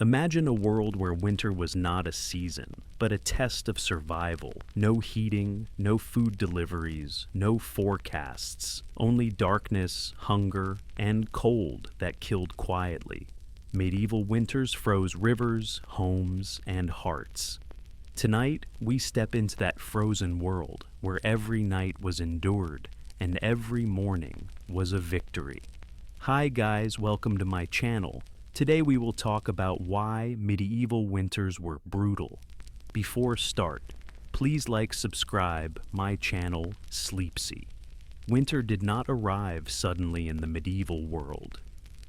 Imagine a world where winter was not a season, but a test of survival. No heating, no food deliveries, no forecasts, only darkness, hunger, and cold that killed quietly. Medieval winters froze rivers, homes, and hearts. Tonight, we step into that frozen world where every night was endured and every morning was a victory. Hi guys, welcome to my channel. Today we will talk about why medieval winters were brutal. Before start, please subscribe my channel, Sleepsy. Winter did not arrive suddenly in the medieval world.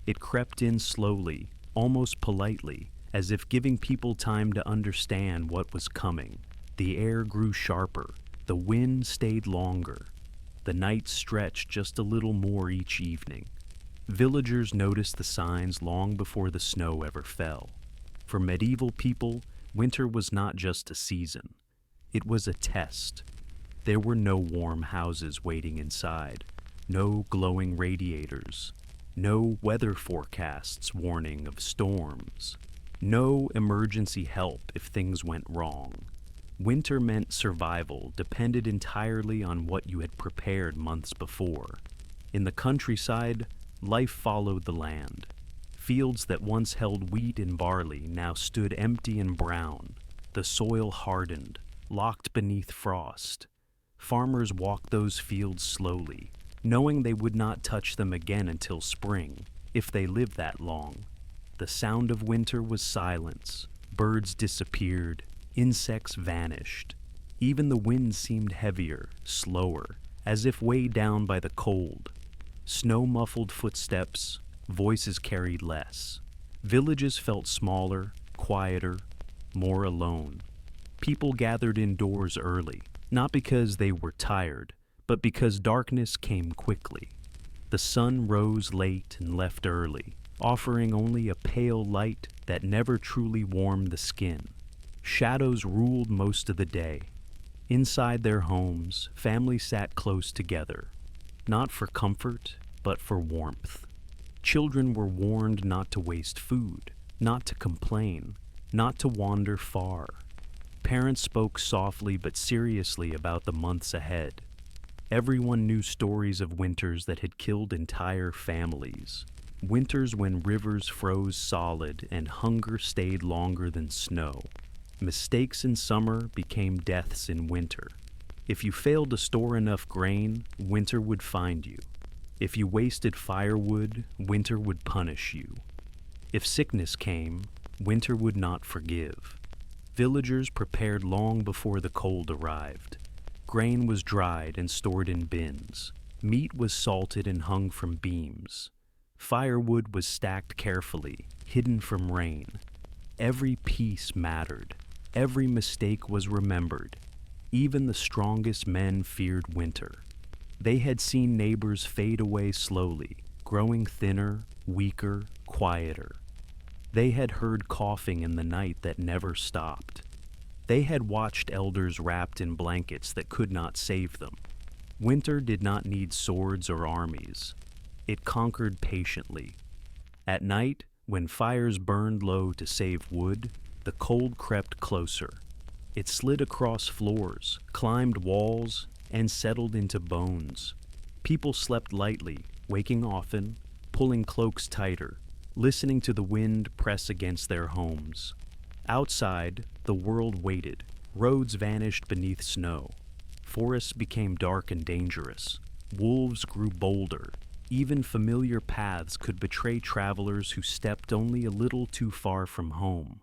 It crept in slowly, almost politely, as if giving people time to understand what was coming. The air grew sharper, the wind stayed longer, the nights stretched just a little more each evening. Villagers noticed the signs long before the snow ever fell. For medieval people, winter was not just a season. It was a test. There were no warm houses waiting inside, no glowing radiators, no weather forecasts warning of storms, no emergency help if things went wrong. Winter meant survival depended entirely on what you had prepared months before. In the countryside, life followed the land. Fields that once held wheat and barley now stood empty and brown. The soil hardened, locked beneath frost. Farmers walked those fields slowly, knowing they would not touch them again until spring, if they lived that long. The sound of winter was silence. Birds disappeared, insects vanished. Even the wind seemed heavier, slower, as if weighed down by the cold. Snow-muffled footsteps, voices carried less. Villages felt smaller, quieter, more alone. People gathered indoors early, not because they were tired, but because darkness came quickly. The sun rose late and left early, offering only a pale light that never truly warmed the skin. Shadows ruled most of the day. Inside their homes, families sat close together, not for comfort, but for warmth. Children were warned not to waste food, not to complain, not to wander far. Parents spoke softly but seriously about the months ahead. Everyone knew stories of winters that had killed entire families. Winters when rivers froze solid and hunger stayed longer than snow. Mistakes in summer became deaths in winter. If you failed to store enough grain, winter would find you. If you wasted firewood, winter would punish you. If sickness came, winter would not forgive. Villagers prepared long before the cold arrived. Grain was dried and stored in bins. Meat was salted and hung from beams. Firewood was stacked carefully, hidden from rain. Every piece mattered. Every mistake was remembered. Even the strongest men feared winter. They had seen neighbors fade away slowly, growing thinner, weaker, quieter. They had heard coughing in the night that never stopped. They had watched elders wrapped in blankets that could not save them. Winter did not need swords or armies. It conquered patiently. At night, when fires burned low to save wood, the cold crept closer. It slid across floors, climbed walls, and settled into bones. People slept lightly, waking often, pulling cloaks tighter, listening to the wind press against their homes. Outside, the world waited. Roads vanished beneath snow. Forests became dark and dangerous. Wolves grew bolder. Even familiar paths could betray travelers who stepped only a little too far from home.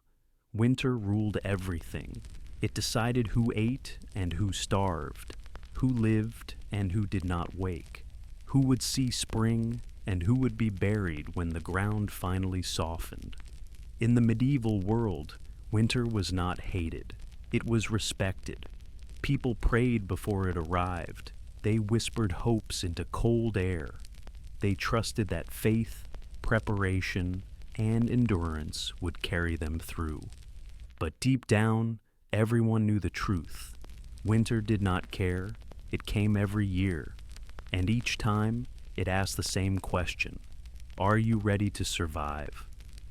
Winter ruled everything. It decided who ate and who starved, who lived and who did not wake, who would see spring and who would be buried when the ground finally softened. In the medieval world, winter was not hated. It was respected. People prayed before it arrived. They whispered hopes into cold air. They trusted that faith, preparation, and endurance would carry them through. But deep down, everyone knew the truth. Winter did not care. It came every year. And each time, it asked the same question. Are you ready to survive?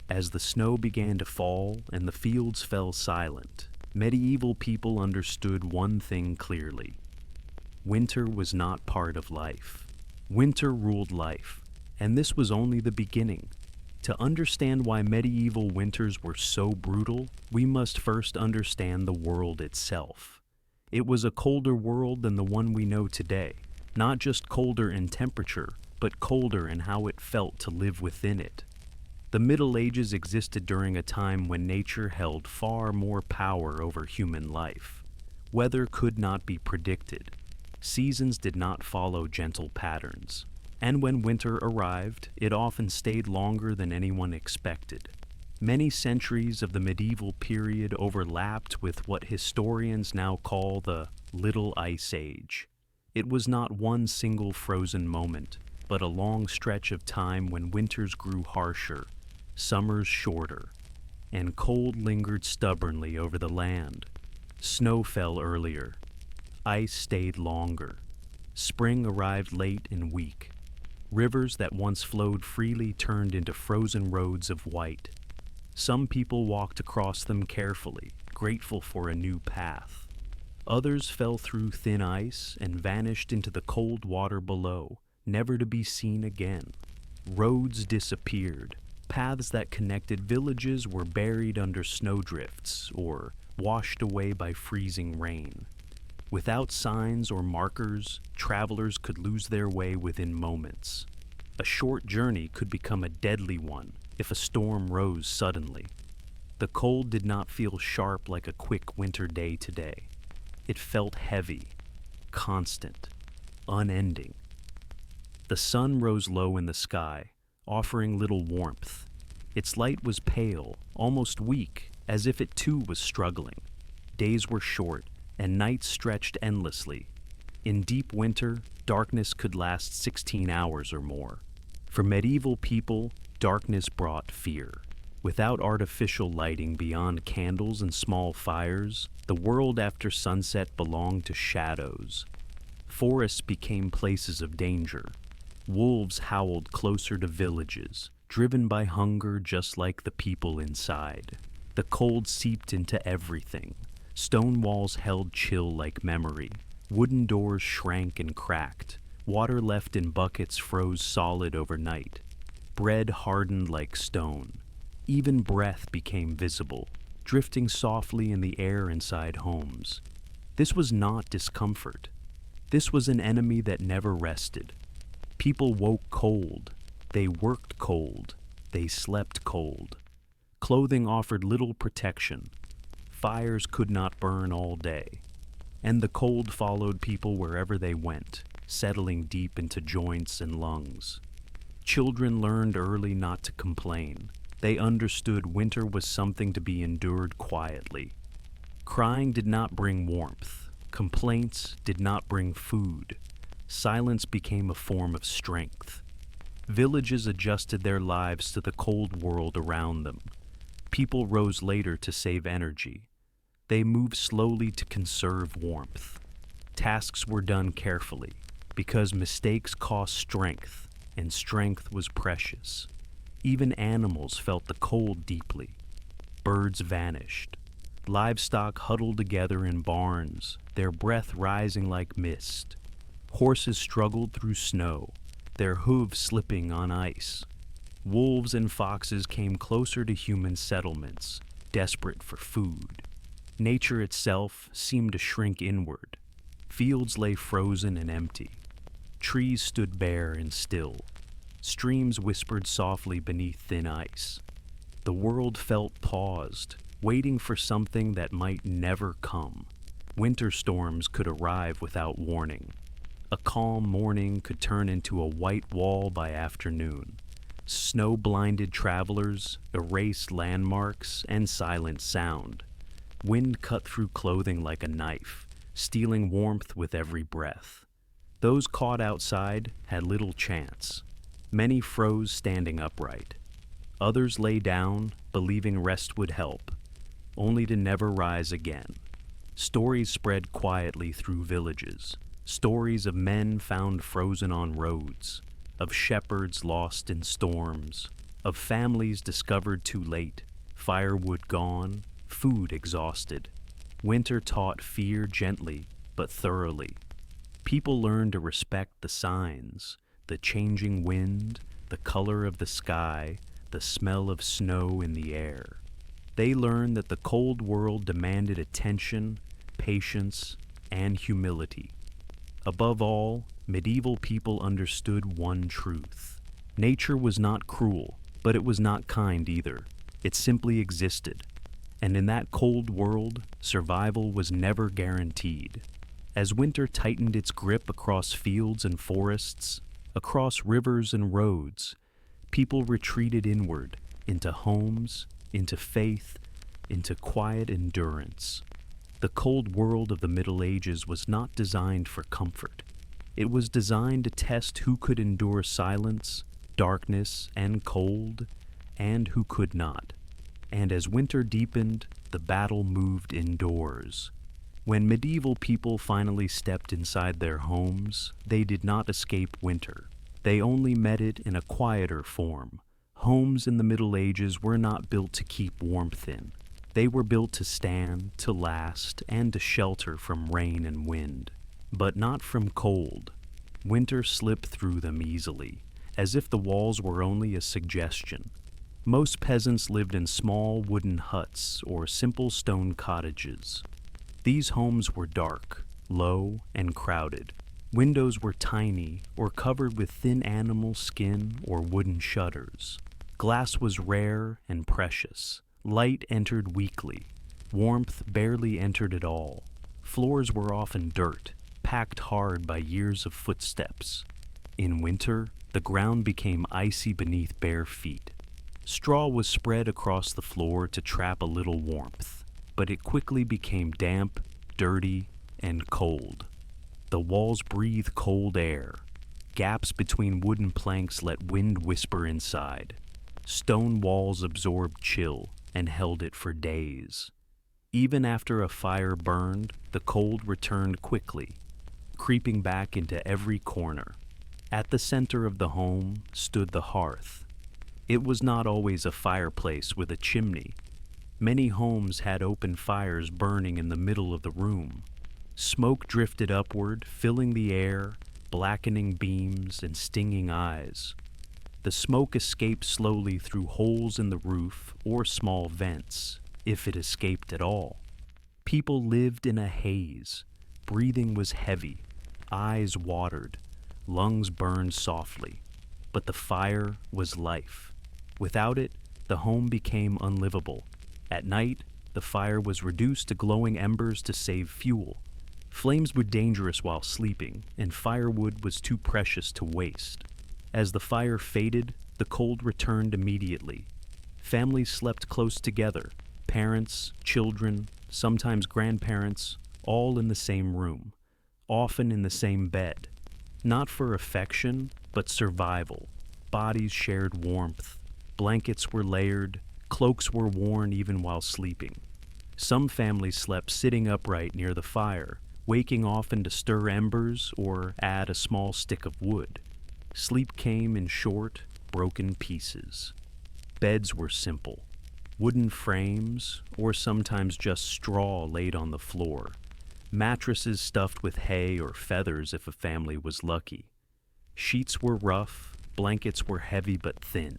As the snow began to fall and the fields fell silent, medieval people understood one thing clearly. Winter was not part of life. Winter ruled life, and this was only the beginning. To understand why medieval winters were so brutal, we must first understand the world itself. It was a colder world than the one we know today, not just colder in temperature, but colder in how it felt to live within it. The Middle Ages existed during a time when nature held far more power over human life. Weather could not be predicted. Seasons did not follow gentle patterns. And when winter arrived, it often stayed longer than anyone expected. Many centuries of the medieval period overlapped with what historians now call the Little Ice Age. It was not one single frozen moment, but a long stretch of time when winters grew harsher, summers shorter, and cold lingered stubbornly over the land. Snow fell earlier. Ice stayed longer. Spring arrived late and weak. Rivers that once flowed freely turned into frozen roads of white. Some people walked across them carefully, grateful for a new path. Others fell through thin ice and vanished into the cold water below, never to be seen again. Roads disappeared. Paths that connected villages were buried under snowdrifts or washed away by freezing rain. Without signs or markers, travelers could lose their way within moments. A short journey could become a deadly one if a storm rose suddenly. The cold did not feel sharp like a quick winter day today. It felt heavy, constant, unending. The sun rose low in the sky, offering little warmth. Its light was pale, almost weak, as if it too was struggling. Days were short, and nights stretched endlessly. In deep winter, darkness could last 16 hours or more. For medieval people, darkness brought fear. Without artificial lighting beyond candles and small fires, the world after sunset belonged to shadows. Forests became places of danger. Wolves howled closer to villages, driven by hunger just like the people inside. The cold seeped into everything. Stone walls held chill like memory. Wooden doors shrank and cracked. Water left in buckets froze solid overnight. Bread hardened like stone. Even breath became visible, drifting softly in the air inside homes. This was not discomfort. This was an enemy that never rested. People woke cold. They worked cold. They slept cold. Clothing offered little protection. Fires could not burn all day. And the cold followed people wherever they went, settling deep into joints and lungs. Children learned early not to complain. They understood winter was something to be endured quietly. Crying did not bring warmth. Complaints did not bring food. Silence became a form of strength. Villages adjusted their lives to the cold world around them. People rose later to save energy. They moved slowly to conserve warmth. Tasks were done carefully, because mistakes cost strength, and strength was precious. Even animals felt the cold deeply. Birds vanished. Livestock huddled together in barns, their breath rising like mist. Horses struggled through snow, their hooves slipping on ice. Wolves and foxes came closer to human settlements, desperate for food. Nature itself seemed to shrink inward. Fields lay frozen and empty. Trees stood bare and still. Streams whispered softly beneath thin ice. The world felt paused, waiting for something that might never come. Winter storms could arrive without warning. A calm morning could turn into a white wall by afternoon. Snow-blinded travelers erased landmarks and silent sound. Wind cut through clothing like a knife, stealing warmth with every breath. Those caught outside had little chance. Many froze standing upright. Others lay down, believing rest would help, only to never rise again. Stories spread quietly through villages. Stories of men found frozen on roads, of shepherds lost in storms, of families discovered too late, firewood gone, food exhausted. Winter taught fear gently but thoroughly. People learned to respect the signs, the changing wind, the color of the sky, the smell of snow in the air. They learned that the cold world demanded attention, patience, and humility. Above all, medieval people understood one truth. Nature was not cruel, but it was not kind either. It simply existed. And in that cold world, survival was never guaranteed. As winter tightened its grip across fields and forests, across rivers and roads, people retreated inward, into homes, into faith, into quiet endurance. The cold world of the Middle Ages was not designed for comfort. It was designed to test who could endure silence, darkness, and cold, and who could not. And as winter deepened, the battle moved indoors. When medieval people finally stepped inside their homes, they did not escape winter. They only met it in a quieter form. Homes in the Middle Ages were not built to keep warmth in. They were built to stand, to last, and to shelter from rain and wind. But not from cold. Winter slipped through them easily, as if the walls were only a suggestion. Most peasants lived in small wooden huts or simple stone cottages. These homes were dark, low, and crowded. Windows were tiny or covered with thin animal skin or wooden shutters. Glass was rare and precious. Light entered weakly. Warmth barely entered at all. Floors were often dirt, packed hard by years of footsteps. In winter, the ground became icy beneath bare feet. Straw was spread across the floor to trap a little warmth, but it quickly became damp, dirty, and cold. The walls breathed cold air. Gaps between wooden planks let wind whisper inside. Stone walls absorbed chill and held it for days. Even after a fire burned, the cold returned quickly, creeping back into every corner. At the center of the home stood the hearth. It was not always a fireplace with a chimney. Many homes had open fires burning in the middle of the room. Smoke drifted upward, filling the air, blackening beams and stinging eyes. The smoke escaped slowly through holes in the roof or small vents, if it escaped at all. People lived in a haze. Breathing was heavy, eyes watered, lungs burned softly. But the fire was life. Without it, the home became unlivable. At night, the fire was reduced to glowing embers to save fuel. Flames were dangerous while sleeping, and firewood was too precious to waste. As the fire faded, the cold returned immediately. Families slept close together, parents, children, sometimes grandparents, all in the same room, often in the same bed. Not for affection, but survival. Bodies shared warmth. Blankets were layered. Cloaks were worn even while sleeping. Some families slept sitting upright near the fire, waking often to stir embers or add a small stick of wood. Sleep came in short, broken pieces. Beds were simple. Wooden frames, or sometimes just straw laid on the floor. Mattresses stuffed with hay or feathers if a family was lucky. Sheets were rough, blankets were heavy but thin.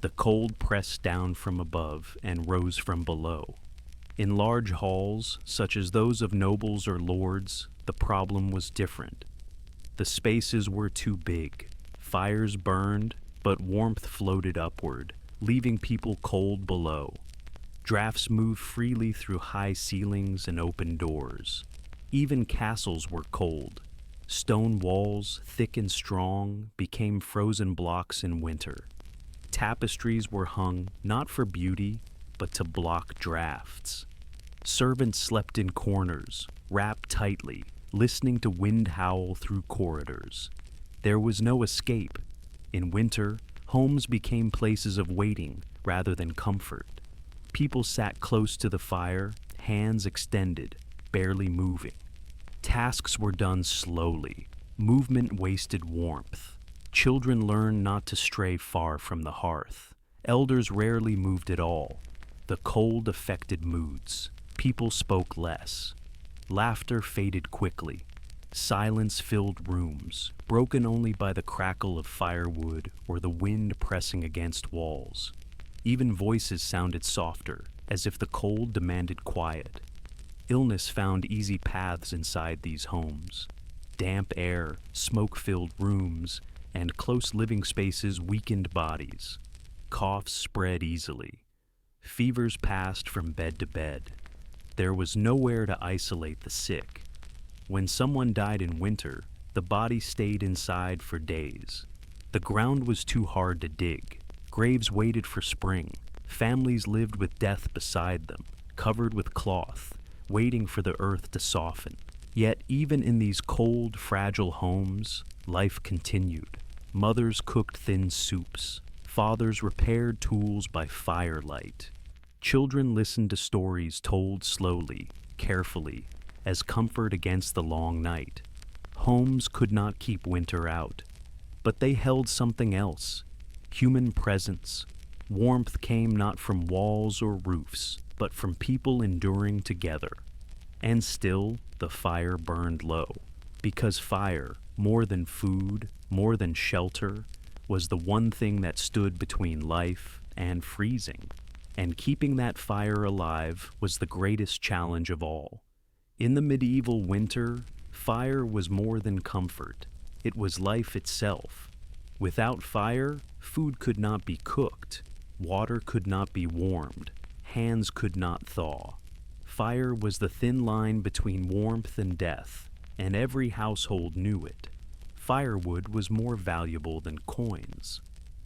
The cold pressed down from above and rose from below. In large halls, such as those of nobles or lords, the problem was different. The spaces were too big. Fires burned, but warmth floated upward, leaving people cold below. Drafts moved freely through high ceilings and open doors. Even castles were cold. Stone walls, thick and strong, became frozen blocks in winter. Tapestries were hung not for beauty, but to block drafts. Servants slept in corners, wrapped tightly, listening to wind howl through corridors. There was no escape. In winter, homes became places of waiting rather than comfort. People sat close to the fire, hands extended, barely moving. Tasks were done slowly. Movement wasted warmth. Children learned not to stray far from the hearth. Elders rarely moved at all. The cold affected moods. People spoke less. Laughter faded quickly. Silence filled rooms, broken only by the crackle of firewood or the wind pressing against walls. Even voices sounded softer, as if the cold demanded quiet. Illness found easy paths inside these homes. Damp air, smoke-filled rooms, and close living spaces weakened bodies. Coughs spread easily. Fevers passed from bed to bed. There was nowhere to isolate the sick. When someone died in winter, the body stayed inside for days. The ground was too hard to dig. Graves waited for spring. Families lived with death beside them, covered with cloth, waiting for the earth to soften. Yet even in these cold, fragile homes, life continued. Mothers cooked thin soups. Fathers repaired tools by firelight. Children listened to stories told slowly, carefully, as comfort against the long night. Homes could not keep winter out, but they held something else: human presence. Warmth came not from walls or roofs, but from people enduring together. And still, the fire burned low, because fire, more than food, more than shelter, was the one thing that stood between life and freezing. And keeping that fire alive was the greatest challenge of all. In the medieval winter, fire was more than comfort. It was life itself. Without fire, food could not be cooked, water could not be warmed, hands could not thaw. Fire was the thin line between warmth and death, and every household knew it. Firewood was more valuable than coins.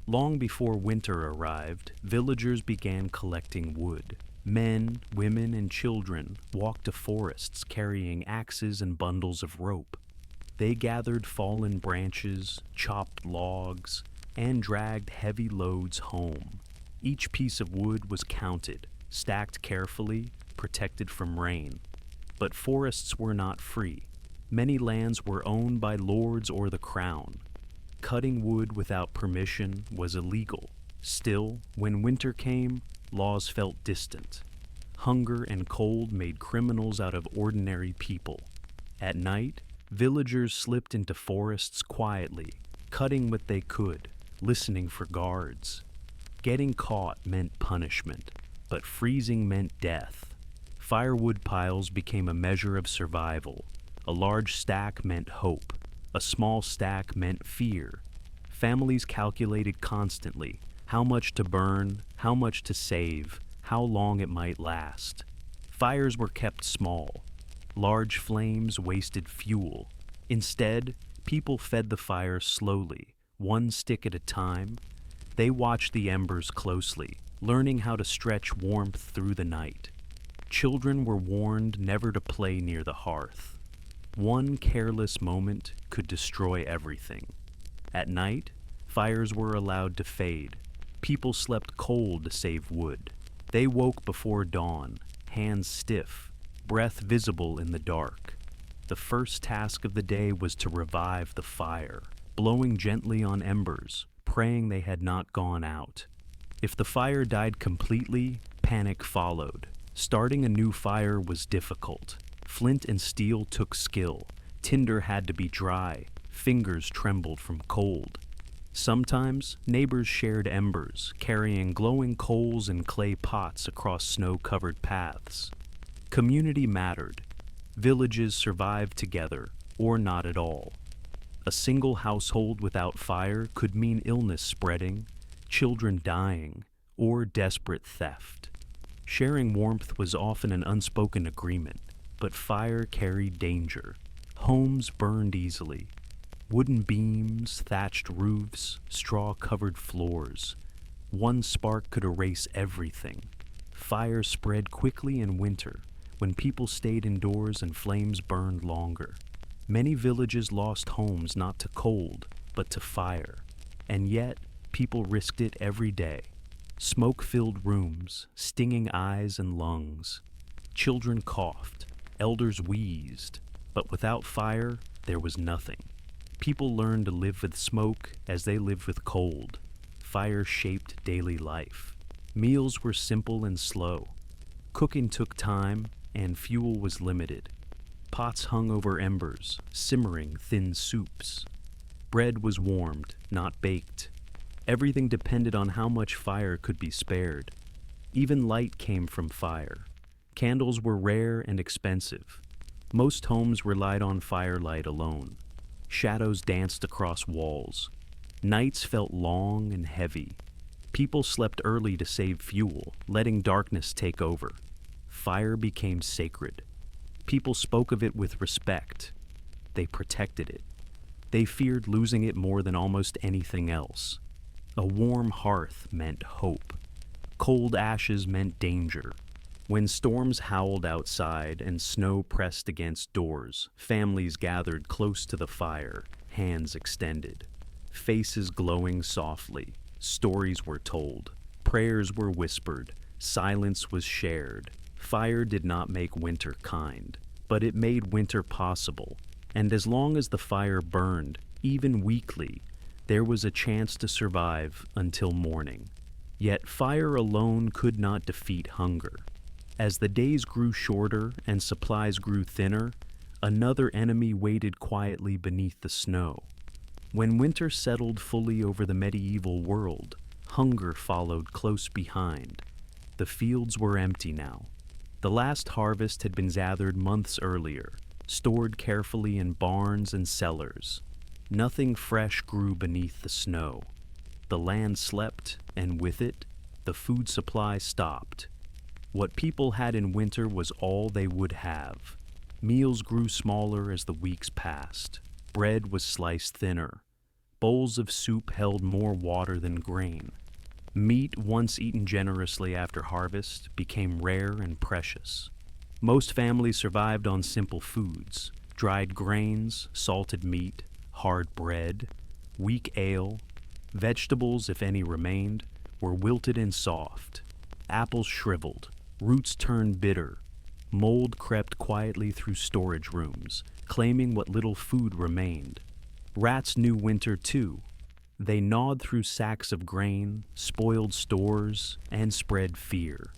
Long before winter arrived, villagers began collecting wood. Men, women, and children walked to forests carrying axes and bundles of rope. They gathered fallen branches, chopped logs, and dragged heavy loads home. Each piece of wood was counted, stacked carefully, protected from rain. But forests were not free. Many lands were owned by lords or the crown. Cutting wood without permission was illegal. Still, when winter came, laws felt distant. Hunger and cold made criminals out of ordinary people. At night, villagers slipped into forests quietly, cutting what they could, listening for guards. Getting caught meant punishment, but freezing meant death. Firewood piles became a measure of survival. A large stack meant hope. A small stack meant fear. Families calculated constantly how much to burn, how much to save, how long it might last. Fires were kept small. Large flames wasted fuel. Instead, people fed the fire slowly, one stick at a time. They watched the embers closely, learning how to stretch warmth through the night. Children were warned never to play near the hearth. One careless moment could destroy everything. At night, fires were allowed to fade. People slept cold to save wood. They woke before dawn, hands stiff, breath visible in the dark. The first task of the day was to revive the fire, blowing gently on embers, praying they had not gone out. If the fire died completely, panic followed. Starting a new fire was difficult. Flint and steel took skill. Tinder had to be dry. Fingers trembled from cold. Sometimes, neighbors shared embers, carrying glowing coals in clay pots across snow-covered paths. Community mattered. Villages survived together, or not at all. A single household without fire could mean illness spreading, children dying, or desperate theft. Sharing warmth was often an unspoken agreement. But fire carried danger. Homes burned easily. Wooden beams, thatched roofs, straw-covered floors. One spark could erase everything. Fire spread quickly in winter, when people stayed indoors and flames burned longer. Many villages lost homes not to cold, but to fire. And yet, people risked it every day. Smoke-filled rooms, stinging eyes and lungs. Children coughed. Elders wheezed, but without fire, there was nothing. People learned to live with smoke as they lived with cold. fire shaped daily life. Meals were simple and slow. Cooking took time, and fuel was limited. Pots hung over embers, simmering thin soups. Bread was warmed, not baked. Everything depended on how much fire could be spared. Even light came from fire. Candles were rare and expensive. Most homes relied on firelight alone. Shadows danced across walls. Nights felt long and heavy. People slept early to save fuel, letting darkness take over. Fire became sacred. People spoke of it with respect. They protected it. They feared losing it more than almost anything else. A warm hearth meant hope. Cold ashes meant danger. When storms howled outside and snow pressed against doors, families gathered close to the fire, hands extended. Faces glowing softly, stories were told, prayers were whispered, silence was shared. Fire did not make winter kind, but it made winter possible. And as long as the fire burned, even weakly, there was a chance to survive until morning. Yet fire alone could not defeat hunger. As the days grew shorter and supplies grew thinner, another enemy waited quietly beneath the snow. When winter settled fully over the medieval world, hunger followed close behind. The fields were empty now. The last harvest had been gathered months earlier, stored carefully in barns and cellars. Nothing fresh grew beneath the snow. The land slept, and with it, the food supply stopped. What people had in winter was all they would have. Meals grew smaller as the weeks passed. Bread was sliced thinner. Bowls of soup held more water than grain. Meat, once eaten generously after harvest, became rare and precious. Most families survived on simple foods: dried grains, salted meat, hard bread, weak ale. Vegetables, if any remained, were wilted and soft. Apples shriveled, roots turned bitter. Mold crept quietly through storage rooms, claiming what little food remained. Rats knew winter too. They gnawed through sacks of grain, spoiled stores, and spread fear.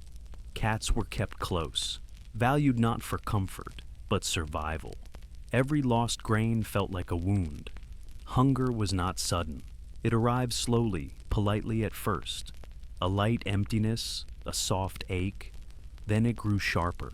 Cats were kept close, valued not for comfort, but survival. Every lost grain felt like a wound. Hunger was not sudden. It arrived slowly, politely at first. A light emptiness, a soft ache. Then it grew sharper.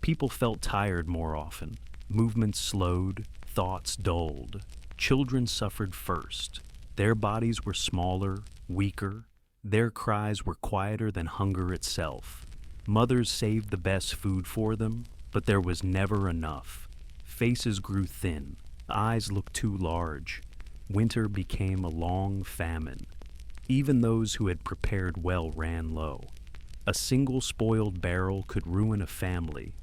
People felt tired more often. Movements slowed, thoughts dulled. Children suffered first. Their bodies were smaller, weaker. Their cries were quieter than hunger itself. Mothers saved the best food for them, but there was never enough. Faces grew thin. Eyes looked too large. Winter became a long famine. Even those who had prepared well ran low. A single spoiled barrel could ruin a family.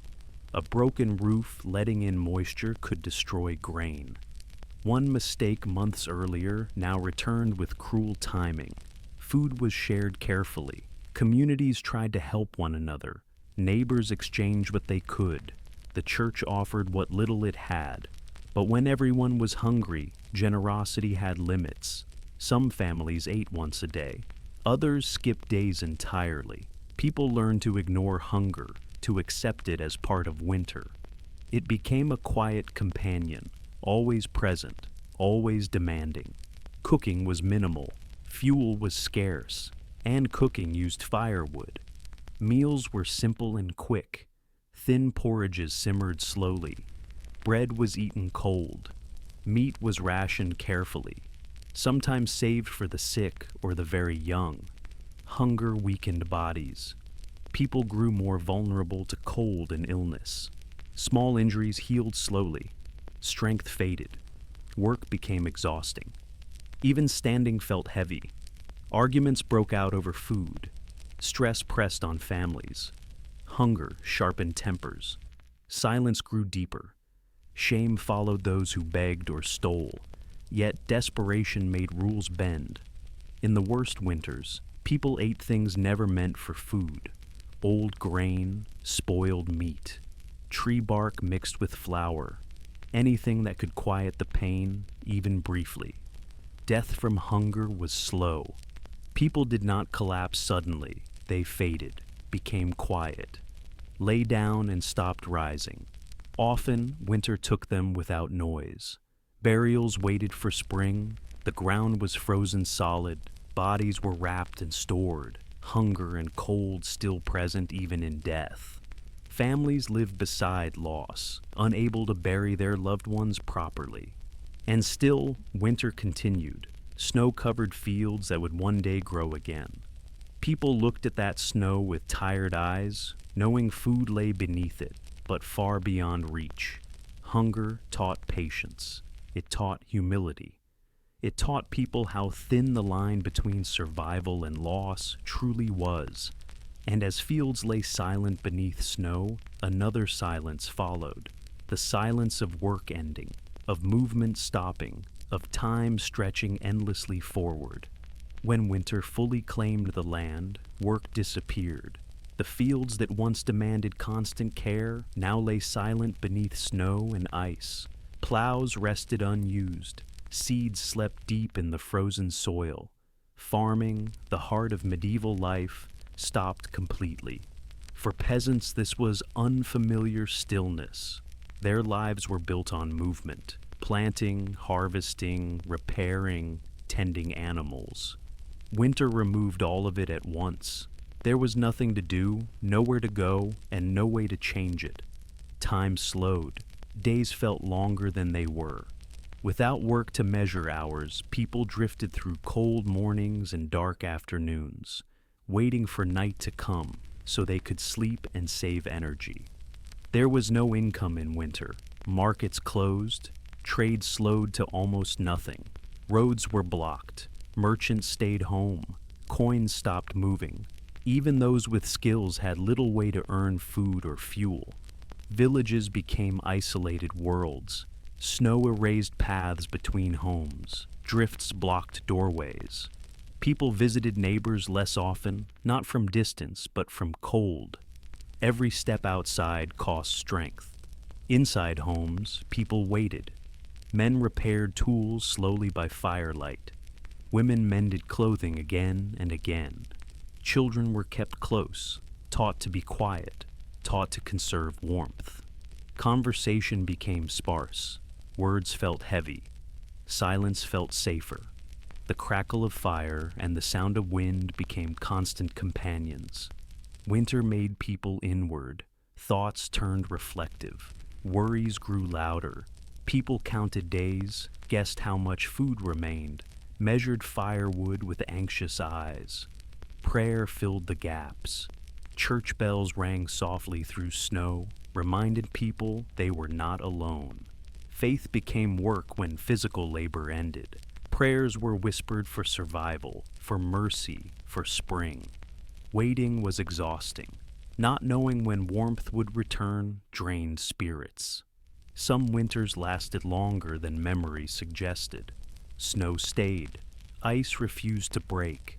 A broken roof letting in moisture could destroy grain. One mistake months earlier now returned with cruel timing. Food was shared carefully. Communities tried to help one another. Neighbors exchanged what they could. The church offered what little it had. But when everyone was hungry, generosity had limits. Some families ate once a day. Others skipped days entirely. People learned to ignore hunger, to accept it as part of winter. It became a quiet companion, always present, always demanding. Cooking was minimal, fuel was scarce, and cooking used firewood. Meals were simple and quick. Thin porridges simmered slowly. Bread was eaten cold. Meat was rationed carefully, sometimes saved for the sick or the very young. Hunger weakened bodies. People grew more vulnerable to cold and illness. Small injuries healed slowly. Strength faded. Work became exhausting. Even standing felt heavy. Arguments broke out over food. Stress pressed on families. Hunger sharpened tempers. Silence grew deeper. Shame followed those who begged or stole. Yet desperation made rules bend. In the worst winters, people ate things never meant for food. Old grain, spoiled meat, tree bark mixed with flour, anything that could quiet the pain, even briefly. Death from hunger was slow. People did not collapse suddenly. They faded, became quiet, lay down and stopped rising. Often, winter took them without noise. Burials waited for spring, the ground was frozen solid, bodies were wrapped and stored, hunger and cold still present even in death. Families lived beside loss, unable to bury their loved ones properly. And still, winter continued, snow-covered fields that would one day grow again. People looked at that snow with tired eyes, knowing food lay beneath it, but far beyond reach. Hunger taught patience. It taught humility. It taught people how thin the line between survival and loss truly was. And as fields lay silent beneath snow, another silence followed. The silence of work ending, of movement stopping, of time stretching endlessly forward. When winter fully claimed the land, work disappeared. The fields that once demanded constant care now lay silent beneath snow and ice. Plows rested unused. Seeds slept deep in the frozen soil. Farming, the heart of medieval life, stopped completely. For peasants, this was unfamiliar stillness. Their lives were built on movement, planting, harvesting, repairing, tending animals. Winter removed all of it at once. There was nothing to do, nowhere to go, and no way to change it. Time slowed. Days felt longer than they were. Without work to measure hours, people drifted through cold mornings and dark afternoons, waiting for night to come so they could sleep and save energy. There was no income in winter. Markets closed, trade slowed to almost nothing. Roads were blocked. Merchants stayed home. Coins stopped moving. Even those with skills had little way to earn food or fuel. Villages became isolated worlds. Snow erased paths between homes. Drifts blocked doorways. People visited neighbors less often, not from distance, but from cold. Every step outside cost strength. Inside homes, people waited. Men repaired tools slowly by firelight. Women mended clothing again and again. Children were kept close, taught to be quiet, taught to conserve warmth. Conversation became sparse. Words felt heavy. Silence felt safer. The crackle of fire and the sound of wind became constant companions. Winter made people inward. Thoughts turned reflective. Worries grew louder. People counted days, guessed how much food remained, measured firewood with anxious eyes. Prayer filled the gaps. Church bells rang softly through snow, reminded people they were not alone. Faith became work when physical labor ended. Prayers were whispered for survival, for mercy, for spring. Waiting was exhausting. Not knowing when warmth would return drained spirits. Some winters lasted longer than memory suggested. Snow stayed. Ice refused to break.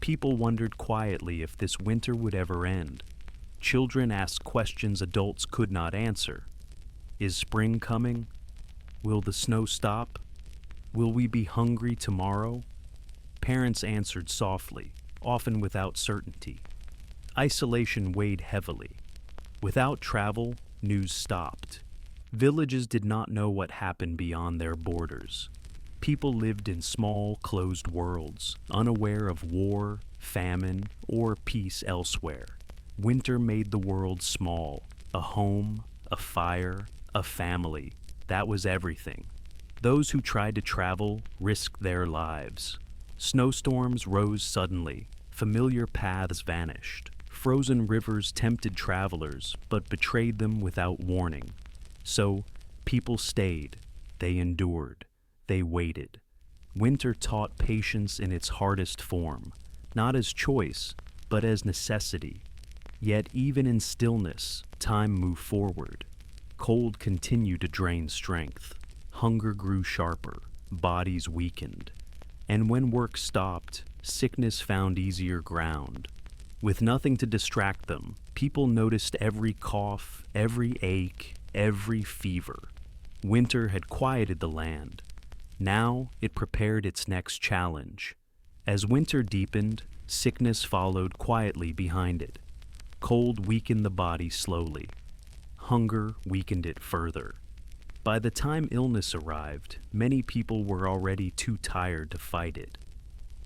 People wondered quietly if this winter would ever end. Children asked questions adults could not answer. Is spring coming? Will the snow stop? Will we be hungry tomorrow? Parents answered softly, often without certainty. Isolation weighed heavily. Without travel, news stopped. Villages did not know what happened beyond their borders. People lived in small, closed worlds, unaware of war, famine, or peace elsewhere. Winter made the world small. A home, a fire, a family. That was everything. Those who tried to travel risked their lives. Snowstorms rose suddenly. Familiar paths vanished. Frozen rivers tempted travelers, but betrayed them without warning. So, people stayed. They endured. They waited. Winter taught patience in its hardest form, not as choice, but as necessity. Yet even in stillness, time moved forward. Cold continued to drain strength. Hunger grew sharper. Bodies weakened. And when work stopped, sickness found easier ground. With nothing to distract them, people noticed every cough, every ache, every fever. Winter had quieted the land. Now it prepared its next challenge. As winter deepened, sickness followed quietly behind it. Cold weakened the body slowly. Hunger weakened it further. By the time illness arrived, many people were already too tired to fight it.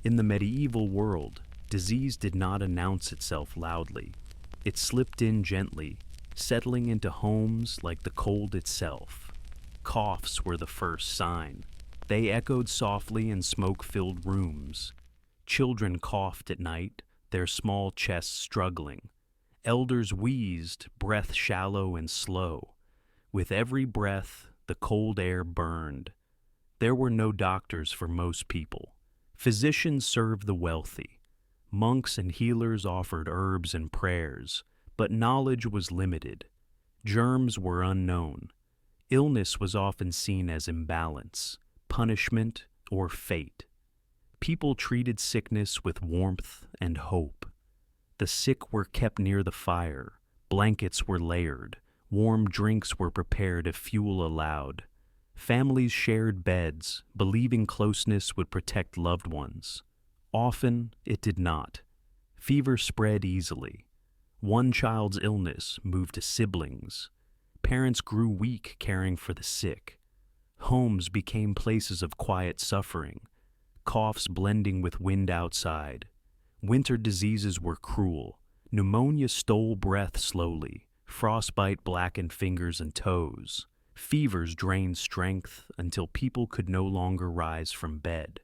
In the medieval world, disease did not announce itself loudly. It slipped in gently, settling into homes like the cold itself. Coughs were the first sign. They echoed softly in smoke-filled rooms. Children coughed at night, their small chests struggling. Elders wheezed, breath shallow and slow. With every breath, the cold air burned. There were no doctors for most people. Physicians served the wealthy. Monks and healers offered herbs and prayers, but knowledge was limited. Germs were unknown. Illness was often seen as imbalance, punishment, or fate. People treated sickness with warmth and hope. The sick were kept near the fire, blankets were layered, warm drinks were prepared if fuel allowed. Families shared beds, believing closeness would protect loved ones. Often, it did not. Fever spread easily. One child's illness moved to siblings. Parents grew weak caring for the sick. Homes became places of quiet suffering, coughs blending with wind outside. Winter diseases were cruel. Pneumonia stole breath slowly. Frostbite blackened fingers and toes. Fevers drained strength until people could no longer rise from bed.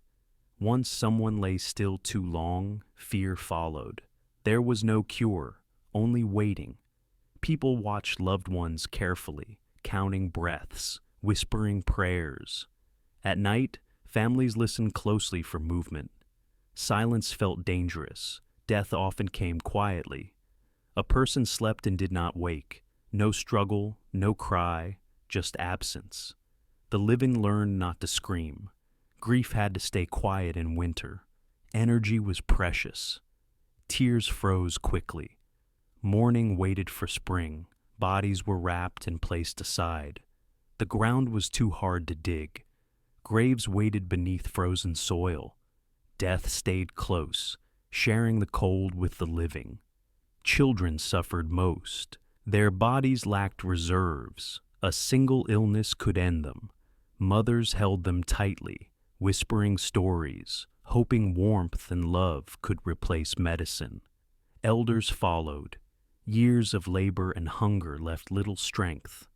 Once someone lay still too long, fear followed. There was no cure, only waiting. People watched loved ones carefully, counting breaths, whispering prayers. At night, families listened closely for movement. Silence felt dangerous. Death often came quietly. A person slept and did not wake. No struggle, no cry, just absence. The living learned not to scream. Grief had to stay quiet in winter. Energy was precious. Tears froze quickly. Mourning waited for spring. Bodies were wrapped and placed aside. The ground was too hard to dig. Graves waited beneath frozen soil. Death stayed close, sharing the cold with the living. Children suffered most. Their bodies lacked reserves. A single illness could end them. Mothers held them tightly, whispering stories, hoping warmth and love could replace medicine. Elders followed. Years of labor and hunger left little strength.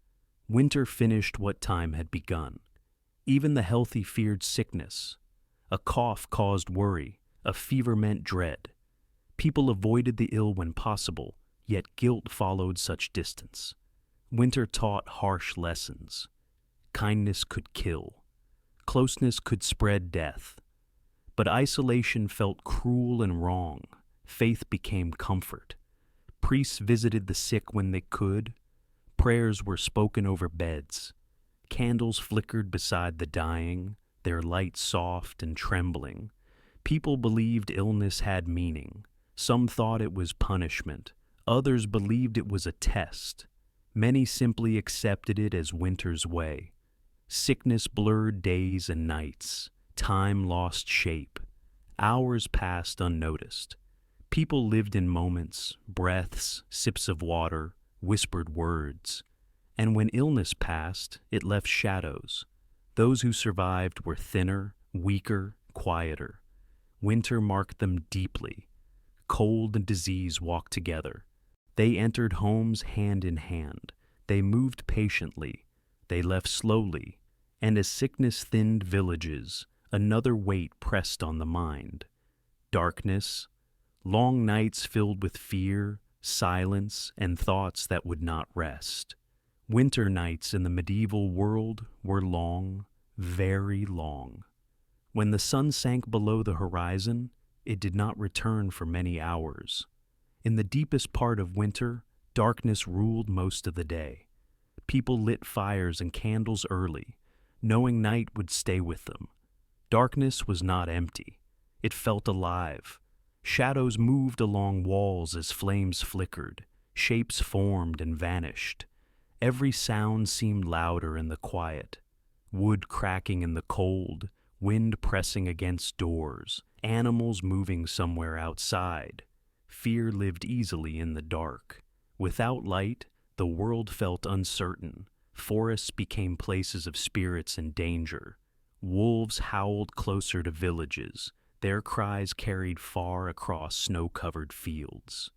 Winter finished what time had begun. Even the healthy feared sickness. A cough caused worry, a fever meant dread. People avoided the ill when possible, yet guilt followed such distance. Winter taught harsh lessons. Kindness could kill. Closeness could spread death. But isolation felt cruel and wrong. Faith became comfort. Priests visited the sick when they could. Prayers were spoken over beds. Candles flickered beside the dying, their light soft and trembling. People believed illness had meaning. Some thought it was punishment. Others believed it was a test. Many simply accepted it as winter's way. Sickness blurred days and nights. Time lost shape. Hours passed unnoticed. People lived in moments, breaths, sips of water, whispered words. And when illness passed, it left shadows. Those who survived were thinner, weaker, quieter. Winter marked them deeply. Cold and disease walked together. They entered homes hand in hand. They moved patiently. They left slowly. And as sickness thinned villages, another weight pressed on the mind. Darkness, long nights filled with fear, silence, and thoughts that would not rest. Winter nights in the medieval world were long, very long. When the sun sank below the horizon, it did not return for many hours. In the deepest part of winter, darkness ruled most of the day. People lit fires and candles early, knowing night would stay with them. Darkness was not empty. It felt alive. Shadows moved along walls as flames flickered. Shapes formed and vanished. Every sound seemed louder in the quiet. Wood cracking in the cold, wind pressing against doors, animals moving somewhere outside. Fear lived easily in the dark. Without light, the world felt uncertain. Forests became places of spirits in danger. Wolves howled closer to villages, their cries carried far across snow-covered fields.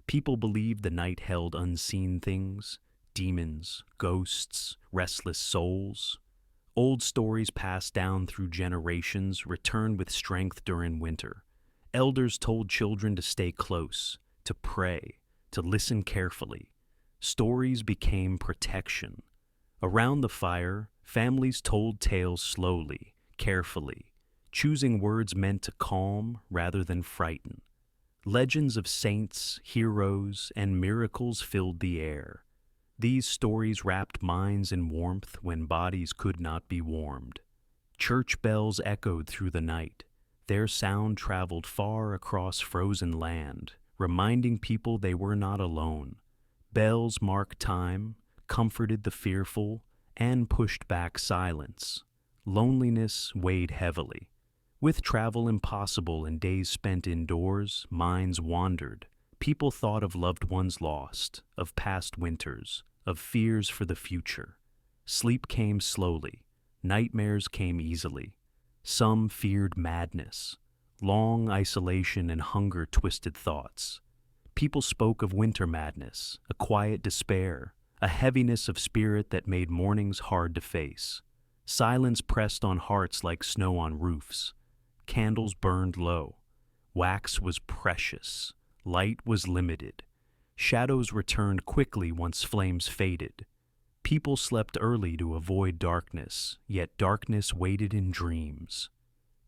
People believed the night held unseen things, demons, ghosts, restless souls. Old stories passed down through generations returned with strength during winter. Elders told children to stay close, to pray, to listen carefully. Stories became protection. Around the fire, families told tales slowly, carefully, choosing words meant to calm rather than frighten. Legends of saints, heroes, and miracles filled the air. These stories wrapped minds in warmth when bodies could not be warmed. Church bells echoed through the night. Their sound traveled far across frozen land, reminding people they were not alone. Bells marked time, comforted the fearful, and pushed back silence. Loneliness weighed heavily. With travel impossible and days spent indoors, minds wandered. People thought of loved ones lost, of past winters, of fears for the future. Sleep came slowly. Nightmares came easily. Some feared madness. Long isolation and hunger twisted thoughts. People spoke of winter madness, a quiet despair, a heaviness of spirit that made mornings hard to face. Silence pressed on hearts like snow on roofs. Candles burned low. Wax was precious. Light was limited. Shadows returned quickly once flames faded. People slept early to avoid darkness, yet darkness waited in dreams.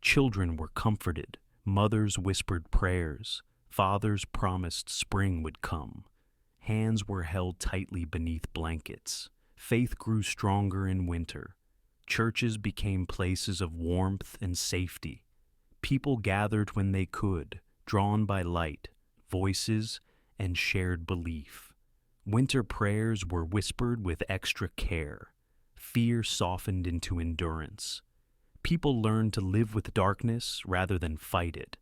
Children were comforted. Mothers whispered prayers. Fathers promised spring would come. Hands were held tightly beneath blankets. Faith grew stronger in winter. Churches became places of warmth and safety. People gathered when they could, drawn by light, voices, and shared belief. Winter prayers were whispered with extra care. Fear softened into endurance. People learned to live with darkness rather than fight it.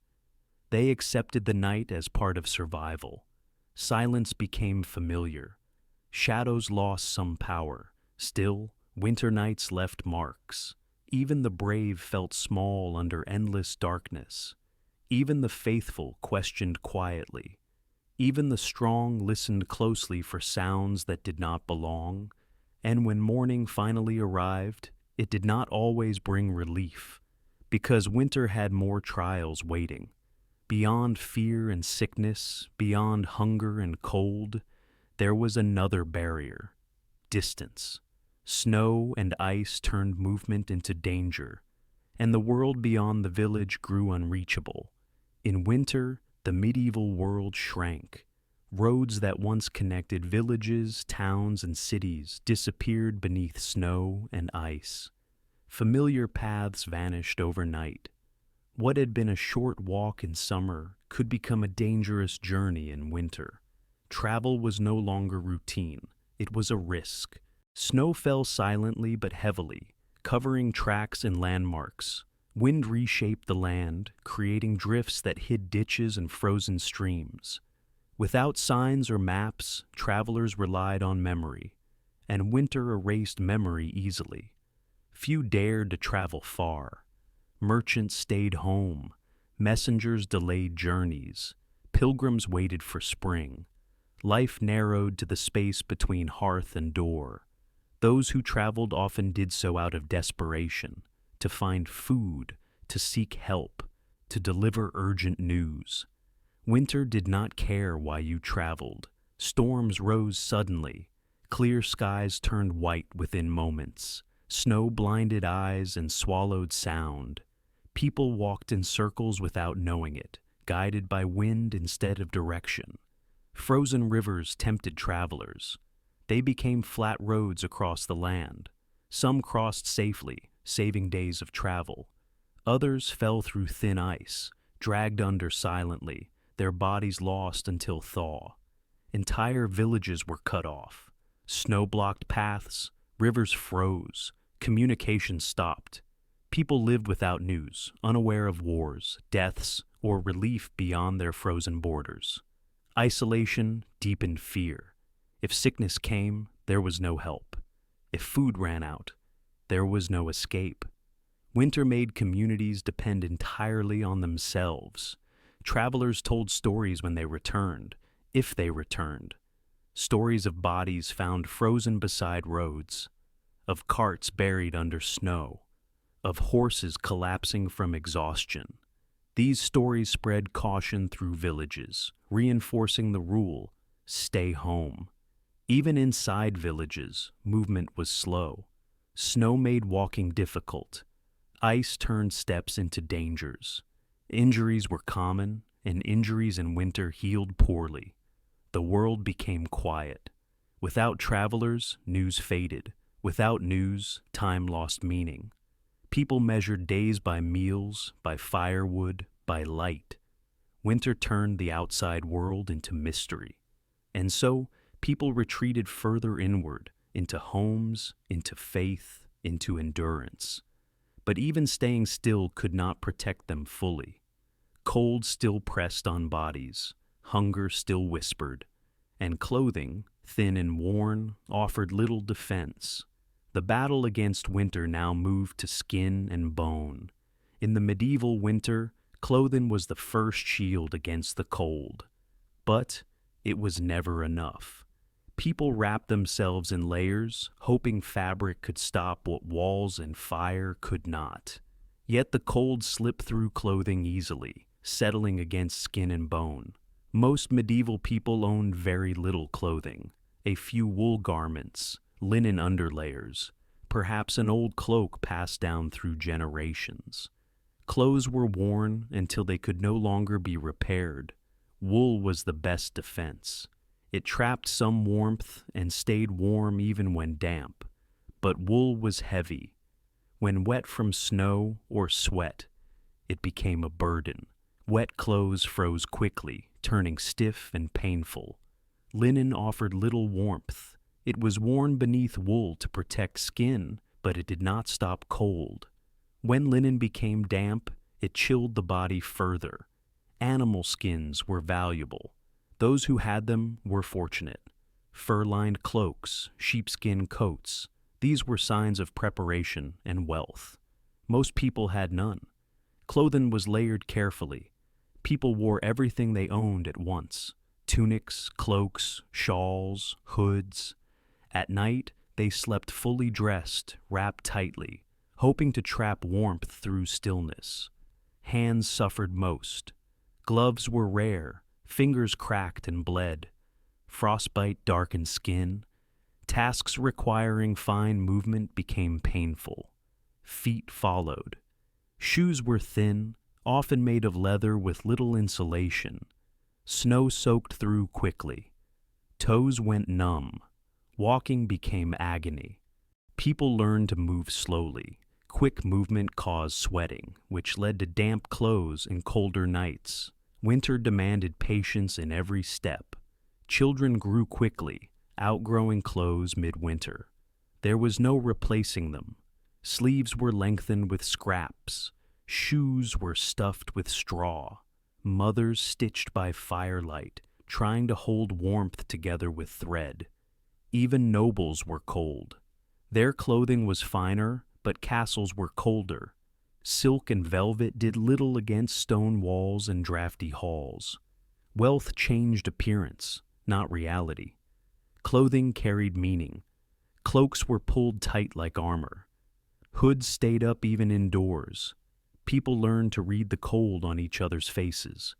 They accepted the night as part of survival. Silence became familiar. Shadows lost some power. Still, winter nights left marks. Even the brave felt small under endless darkness. Even the faithful questioned quietly. Even the strong listened closely for sounds that did not belong. And when morning finally arrived, it did not always bring relief, because winter had more trials waiting. Beyond fear and sickness, beyond hunger and cold, there was another barrier: distance. Snow and ice turned movement into danger, and the world beyond the village grew unreachable. In winter, the medieval world shrank. Roads that once connected villages, towns, and cities disappeared beneath snow and ice. Familiar paths vanished overnight. What had been a short walk in summer could become a dangerous journey in winter. Travel was no longer routine. It was a risk. Snow fell silently but heavily, covering tracks and landmarks. Wind reshaped the land, creating drifts that hid ditches and frozen streams. Without signs or maps, travelers relied on memory, and winter erased memory easily. Few dared to travel far. Merchants stayed home. Messengers delayed journeys. Pilgrims waited for spring. Life narrowed to the space between hearth and door. Those who traveled often did so out of desperation, to find food, to seek help, to deliver urgent news. Winter did not care why you traveled. Storms rose suddenly. Clear skies turned white within moments. Snow blinded eyes and swallowed sound. People walked in circles without knowing it, guided by wind instead of direction. Frozen rivers tempted travelers. They became flat roads across the land. Some crossed safely, saving days of travel. Others fell through thin ice, dragged under silently, their bodies lost until thaw. Entire villages were cut off. Snow blocked paths, rivers froze, communication stopped. People lived without news, unaware of wars, deaths, or relief beyond their frozen borders. Isolation deepened fear. If sickness came, there was no help. If food ran out, there was no escape. Winter made communities depend entirely on themselves. Travelers told stories when they returned, if they returned. Stories of bodies found frozen beside roads, of carts buried under snow, of horses collapsing from exhaustion. These stories spread caution through villages, reinforcing the rule, stay home. Even inside villages, movement was slow. Snow made walking difficult. Ice turned steps into dangers. Injuries were common, and injuries in winter healed poorly. The world became quiet. Without travelers, news faded. Without news, time lost meaning. People measured days by meals, by firewood, by light. Winter turned the outside world into mystery. And so, people retreated further inward, into homes, into faith, into endurance. But even staying still could not protect them fully. Cold still pressed on bodies, hunger still whispered, and clothing, thin and worn, offered little defense. The battle against winter now moved to skin and bone. In the medieval winter, clothing was the first shield against the cold. But it was never enough. People wrapped themselves in layers, hoping fabric could stop what walls and fire could not. Yet the cold slipped through clothing easily, settling against skin and bone. Most medieval people owned very little clothing, a few wool garments, linen underlayers, perhaps an old cloak passed down through generations. Clothes were worn until they could no longer be repaired. Wool was the best defense. It trapped some warmth and stayed warm even when damp. But wool was heavy. When wet from snow or sweat, it became a burden. Wet clothes froze quickly, turning stiff and painful. Linen offered little warmth. It was worn beneath wool to protect skin, but it did not stop cold. When linen became damp, it chilled the body further. Animal skins were valuable. Those who had them were fortunate. Fur-lined cloaks, sheepskin coats, these were signs of preparation and wealth. Most people had none. Clothing was layered carefully. People wore everything they owned at once: tunics, cloaks, shawls, hoods. At night, they slept fully dressed, wrapped tightly, hoping to trap warmth through stillness. Hands suffered most. Gloves were rare, fingers cracked and bled. Frostbite darkened skin. Tasks requiring fine movement became painful. Feet followed. Shoes were thin, often made of leather with little insulation. Snow soaked through quickly. Toes went numb. Walking became agony. People learned to move slowly. Quick movement caused sweating, which led to damp clothes and colder nights. Winter demanded patience in every step. Children grew quickly, outgrowing clothes midwinter. There was no replacing them. Sleeves were lengthened with scraps. Shoes were stuffed with straw. Mothers stitched by firelight, trying to hold warmth together with thread. Even nobles were cold. Their clothing was finer, but castles were colder. Silk and velvet did little against stone walls and drafty halls. Wealth changed appearance, not reality. Clothing carried meaning. Cloaks were pulled tight like armor. Hoods stayed up even indoors. People learned to read the cold on each other's faces.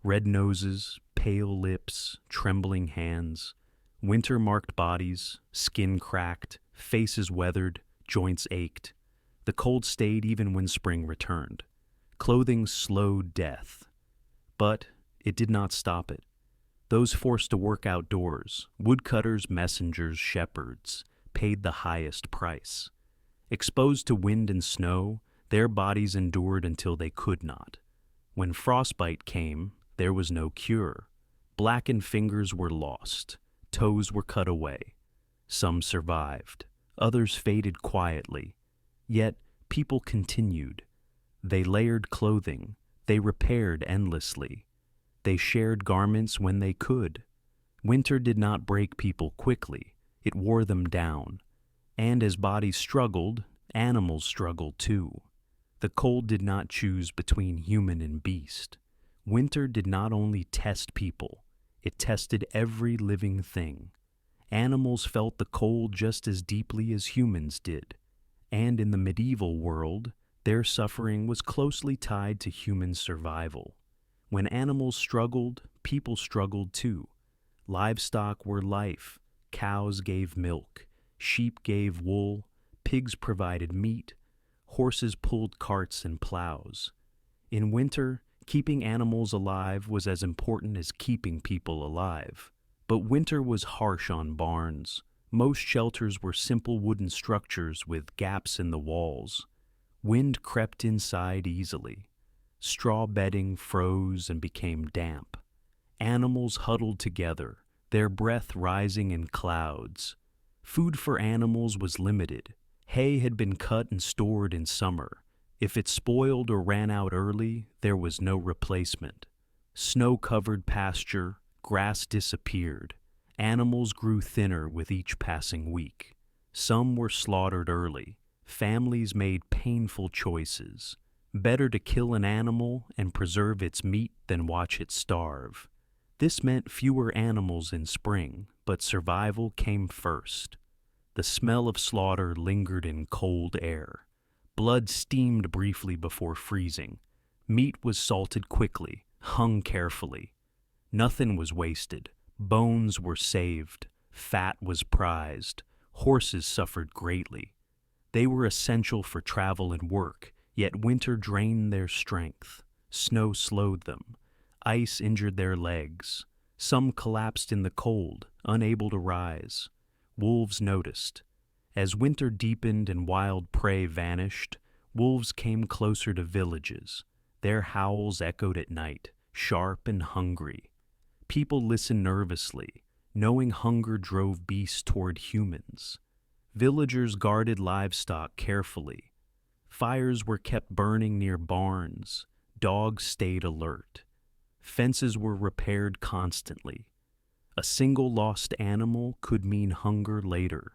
Red noses, pale lips, trembling hands. Winter marked bodies, skin cracked, faces weathered, joints ached. The cold stayed even when spring returned. Clothing slowed death. But it did not stop it. Those forced to work outdoors, woodcutters, messengers, shepherds, paid the highest price. Exposed to wind and snow, their bodies endured until they could not. When frostbite came, there was no cure. Blackened fingers were lost. Toes were cut away. Some survived. Others faded quietly. Yet people continued. They layered clothing, they repaired endlessly. They shared garments when they could. Winter did not break people quickly, it wore them down. And as bodies struggled, animals struggled too. The cold did not choose between human and beast. Winter did not only test people, it tested every living thing. Animals felt the cold just as deeply as humans did. And in the medieval world, their suffering was closely tied to human survival. When animals struggled, people struggled too. Livestock were life. Cows gave milk. Sheep gave wool. Pigs provided meat. Horses pulled carts and plows. In winter, keeping animals alive was as important as keeping people alive. But winter was harsh on barns. Most shelters were simple wooden structures with gaps in the walls. Wind crept inside easily. Straw bedding froze and became damp. Animals huddled together, their breath rising in clouds. Food for animals was limited. Hay had been cut and stored in summer. If it spoiled or ran out early, there was no replacement. Snow-covered pasture, grass disappeared. Animals grew thinner with each passing week. Some were slaughtered early. Families made painful choices. Better to kill an animal and preserve its meat than watch it starve. This meant fewer animals in spring, but survival came first. The smell of slaughter lingered in cold air. Blood steamed briefly before freezing. Meat was salted quickly, hung carefully. Nothing was wasted. Bones were saved. Fat was prized. Horses suffered greatly. They were essential for travel and work, yet winter drained their strength. Snow slowed them. Ice injured their legs. Some collapsed in the cold, unable to rise. Wolves noticed. As winter deepened and wild prey vanished, wolves came closer to villages. Their howls echoed at night, sharp and hungry. People listened nervously, knowing hunger drove beasts toward humans. Villagers guarded livestock carefully. Fires were kept burning near barns. Dogs stayed alert. Fences were repaired constantly. A single lost animal could mean hunger later.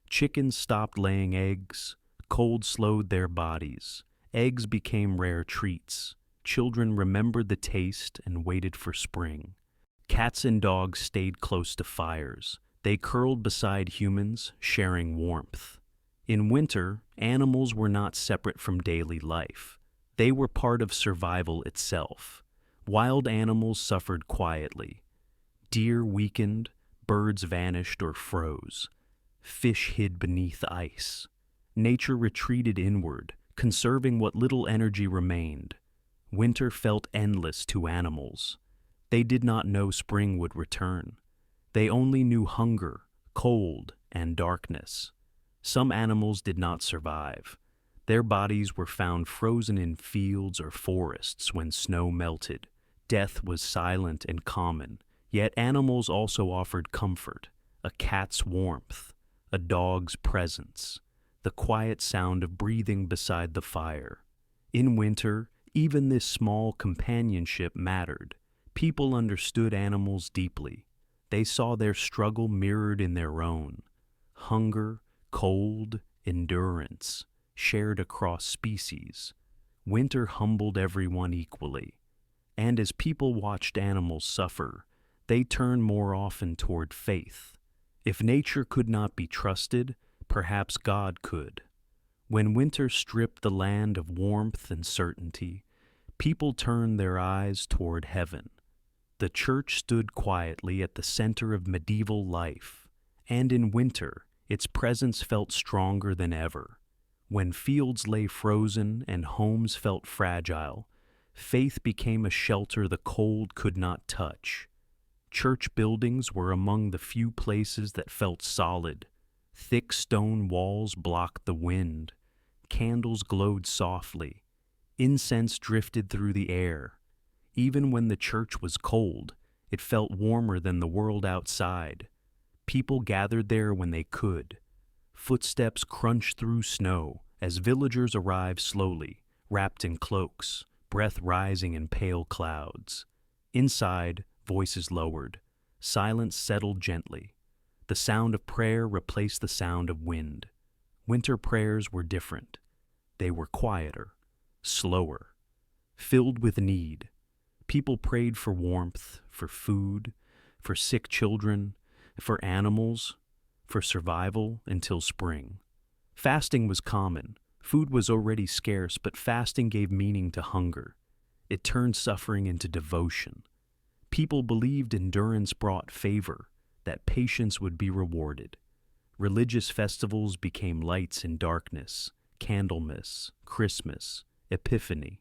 Chickens stopped laying eggs. Cold slowed their bodies. Eggs became rare treats. Children remembered the taste and waited for spring. Cats and dogs stayed close to fires. They curled beside humans, sharing warmth. In winter, animals were not separate from daily life. They were part of survival itself. Wild animals suffered quietly. Deer weakened, birds vanished or froze. Fish hid beneath ice. Nature retreated inward, conserving what little energy remained. Winter felt endless to animals. They did not know spring would return. They only knew hunger, cold, and darkness. Some animals did not survive. Their bodies were found frozen in fields or forests when snow melted. Death was silent and common, yet animals also offered comfort, a cat's warmth, a dog's presence, the quiet sound of breathing beside the fire. In winter, even this small companionship mattered. People understood animals deeply. They saw their struggle mirrored in their own. Hunger, cold, endurance, shared across species. Winter humbled everyone equally. And as people watched animals suffer, they turned more often toward faith. If nature could not be trusted, perhaps God could. When winter stripped the land of warmth and certainty, people turned their eyes toward heaven. The church stood quietly at the center of medieval life, and in winter, its presence felt stronger than ever. When fields lay frozen and homes felt fragile, faith became a shelter the cold could not touch. Church buildings were among the few places that felt solid. Thick stone walls blocked the wind. Candles glowed softly. Incense drifted through the air. Even when the church was cold, it felt warmer than the world outside. People gathered there when they could. Footsteps crunched through snow, as villagers arrived slowly, wrapped in cloaks, breath rising in pale clouds. Inside, voices lowered. Silence settled gently. The sound of prayer replaced the sound of wind. Winter prayers were different. They were quieter, slower, filled with need. People prayed for warmth, for food, for sick children, for animals, for survival until spring. Fasting was common. Food was already scarce, but fasting gave meaning to hunger. It turned suffering into devotion. People believed endurance brought favor, that patience would be rewarded. Religious festivals became lights in darkness, Candlemas, Christmas, Epiphany.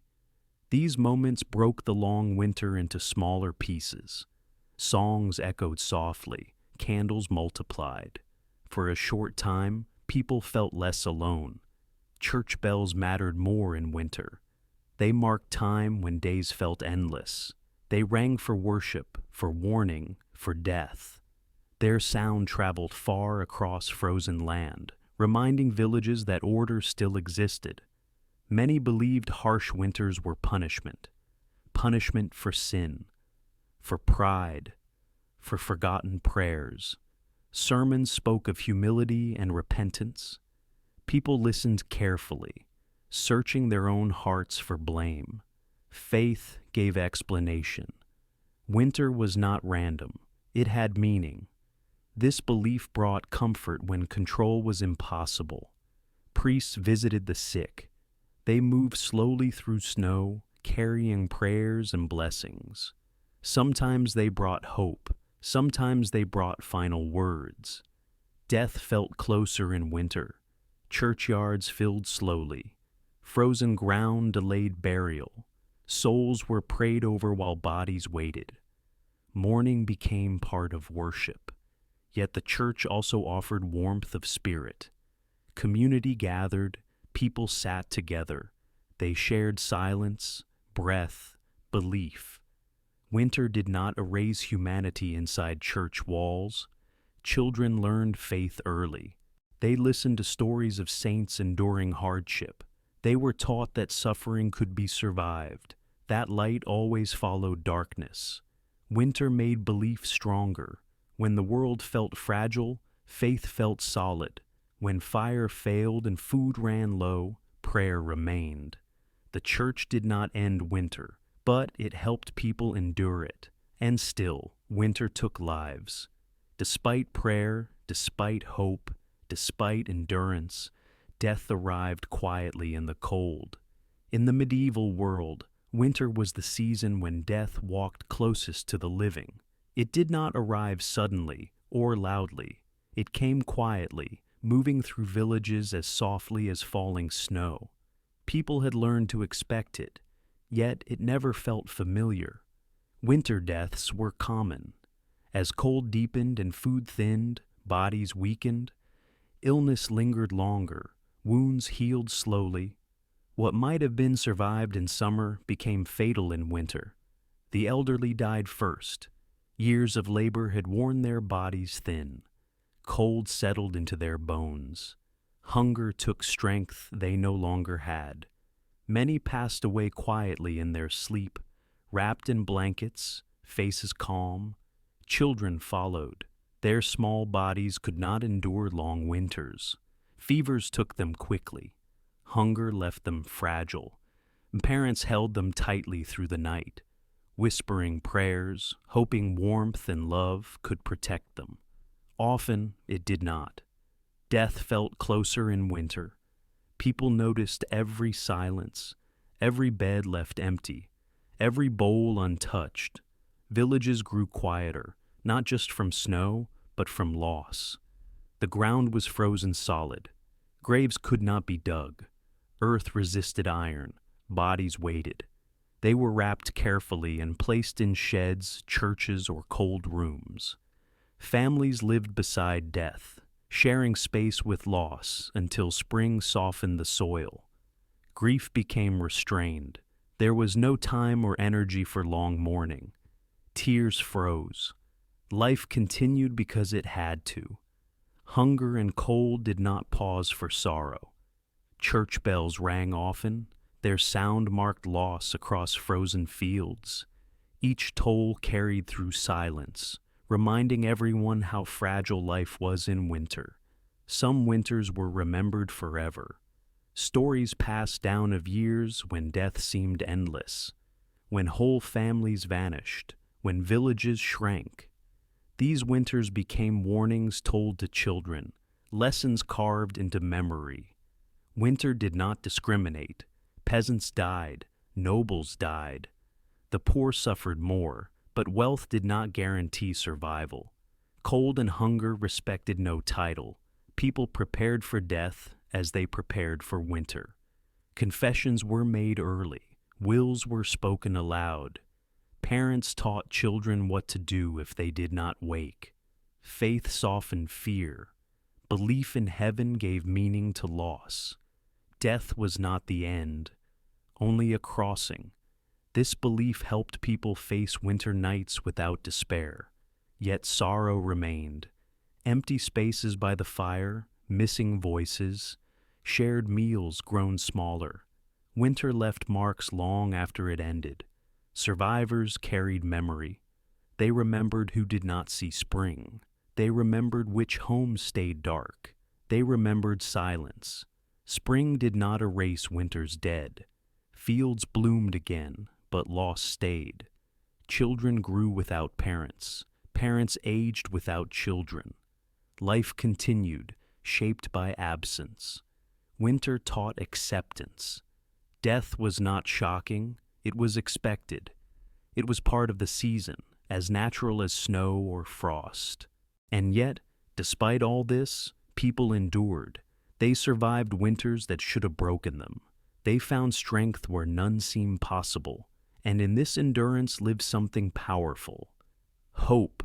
These moments broke the long winter into smaller pieces. Songs echoed softly, candles multiplied. For a short time, people felt less alone. Church bells mattered more in winter. They marked time when days felt endless. They rang for worship, for warning, for death. Their sound traveled far across frozen land, reminding villages that order still existed. Many believed harsh winters were punishment. Punishment for sin, for pride, for forgotten prayers. Sermons spoke of humility and repentance. People listened carefully, searching their own hearts for blame. Faith gave explanation. Winter was not random. It had meaning. This belief brought comfort when control was impossible. Priests visited the sick. They moved slowly through snow, carrying prayers and blessings. Sometimes they brought hope. Sometimes they brought final words. Death felt closer in winter. Churchyards filled slowly. Frozen ground delayed burial. Souls were prayed over while bodies waited. Mourning became part of worship. Yet the church also offered warmth of spirit. Community gathered, people sat together. They shared silence, breath, belief. Winter did not erase humanity inside church walls. Children learned faith early. They listened to stories of saints enduring hardship. They were taught that suffering could be survived. That light always followed darkness. Winter made belief stronger. When the world felt fragile, faith felt solid. When fire failed and food ran low, prayer remained. The church did not end winter, but it helped people endure it. And still, winter took lives. Despite prayer, despite hope, despite endurance, death arrived quietly in the cold. In the medieval world, winter was the season when death walked closest to the living. It did not arrive suddenly or loudly. It came quietly, moving through villages as softly as falling snow. People had learned to expect it, yet it never felt familiar. Winter deaths were common. As cold deepened and food thinned, bodies weakened, illness lingered longer, wounds healed slowly. What might have been survived in summer became fatal in winter. The elderly died first. Years of labor had worn their bodies thin. Cold settled into their bones. Hunger took strength they no longer had. Many passed away quietly in their sleep, wrapped in blankets, faces calm. Children followed. Their small bodies could not endure long winters. Fevers took them quickly. Hunger left them fragile. Parents held them tightly through the night, whispering prayers, hoping warmth and love could protect them. Often it did not. Death felt closer in winter. People noticed every silence, every bed left empty, every bowl untouched. Villages grew quieter, not just from snow, but from loss. The ground was frozen solid. Graves could not be dug. Earth resisted iron. Bodies waited. They were wrapped carefully and placed in sheds, churches, or cold rooms. Families lived beside death, sharing space with loss until spring softened the soil. Grief became restrained. There was no time or energy for long mourning. Tears froze. Life continued because it had to. Hunger and cold did not pause for sorrow. Church bells rang often, their sound marked loss across frozen fields. Each toll carried through silence, reminding everyone how fragile life was in winter. Some winters were remembered forever. Stories passed down of years when death seemed endless, when whole families vanished, when villages shrank. These winters became warnings told to children, lessons carved into memory. Winter did not discriminate. Peasants died, nobles died. The poor suffered more, but wealth did not guarantee survival. Cold and hunger respected no title. People prepared for death as they prepared for winter. Confessions were made early. Wills were spoken aloud. Parents taught children what to do if they did not wake. Faith softened fear. Belief in heaven gave meaning to loss. Death was not the end, only a crossing. This belief helped people face winter nights without despair. Yet sorrow remained. Empty spaces by the fire, missing voices, shared meals grown smaller. Winter left marks long after it ended. Survivors carried memory. They remembered who did not see spring. They remembered which homes stayed dark. They remembered silence. Spring did not erase winter's dead. Fields bloomed again, but loss stayed. Children grew without parents. Parents aged without children. Life continued, shaped by absence. Winter taught acceptance. Death was not shocking, it was expected. It was part of the season, as natural as snow or frost. And yet, despite all this, people endured. They survived winters that should have broken them. They found strength where none seemed possible, and in this endurance lived something powerful. Hope.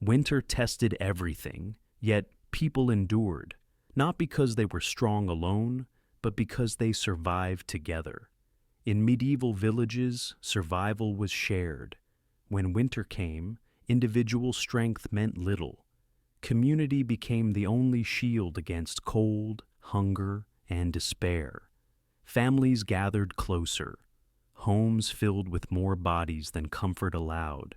Winter tested everything, yet people endured, not because they were strong alone, but because they survived together. In medieval villages, survival was shared. When winter came, individual strength meant little. Community became the only shield against cold, hunger, and despair. Families gathered closer. Homes filled with more bodies than comfort allowed.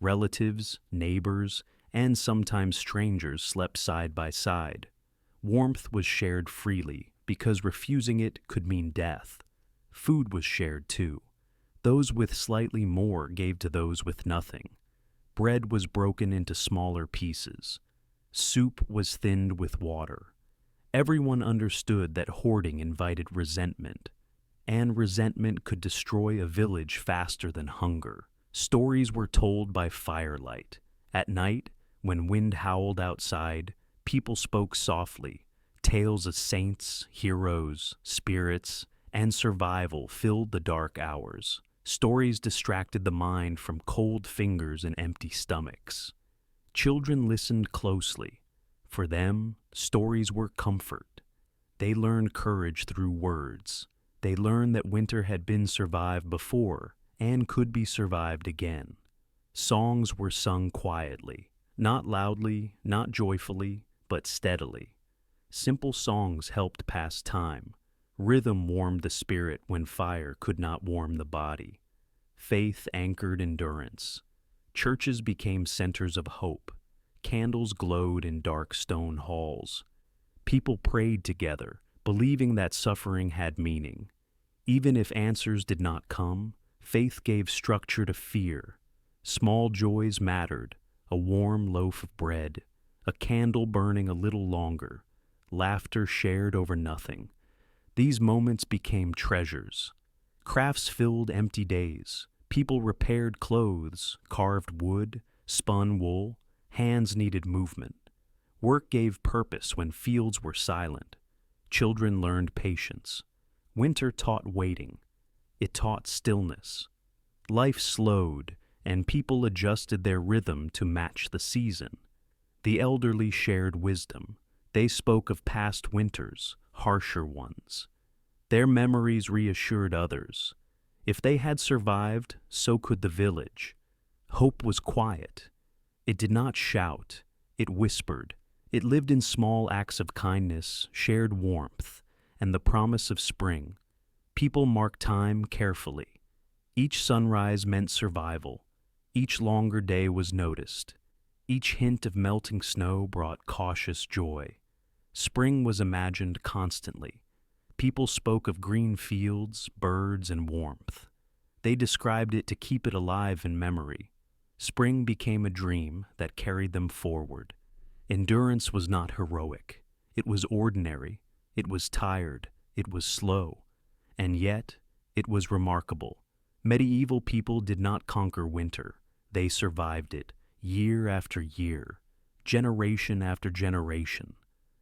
Relatives, neighbors, and sometimes strangers slept side by side. Warmth was shared freely, because refusing it could mean death. Food was shared too. Those with slightly more gave to those with nothing. Bread was broken into smaller pieces. Soup was thinned with water. Everyone understood that hoarding invited resentment, and resentment could destroy a village faster than hunger. Stories were told by firelight. At night, when wind howled outside, people spoke softly. Tales of saints, heroes, spirits, and survival filled the dark hours. Stories distracted the mind from cold fingers and empty stomachs. Children listened closely. For them, stories were comfort. They learned courage through words. They learned that winter had been survived before and could be survived again. Songs were sung quietly, not loudly, not joyfully, but steadily. Simple songs helped pass time. Rhythm warmed the spirit when fire could not warm the body. Faith anchored endurance. Churches became centers of hope. Candles glowed in dark stone halls. People prayed together, believing that suffering had meaning. Even if answers did not come, faith gave structure to fear. Small joys mattered, a warm loaf of bread, a candle burning a little longer, laughter shared over nothing. These moments became treasures. Crafts filled empty days. People repaired clothes, carved wood, spun wool. Hands needed movement. Work gave purpose when fields were silent. Children learned patience. Winter taught waiting. It taught stillness. Life slowed, and people adjusted their rhythm to match the season. The elderly shared wisdom. They spoke of past winters, harsher ones. Their memories reassured others. If they had survived, so could the village. Hope was quiet. It did not shout. It whispered. It lived in small acts of kindness, shared warmth, and the promise of spring. People marked time carefully. Each sunrise meant survival. Each longer day was noticed. Each hint of melting snow brought cautious joy. Spring was imagined constantly. People spoke of green fields, birds, and warmth. They described it to keep it alive in memory. Spring became a dream that carried them forward. Endurance was not heroic. It was ordinary. It was tired. It was slow. And yet, it was remarkable. Medieval people did not conquer winter. They survived it, year after year, generation after generation.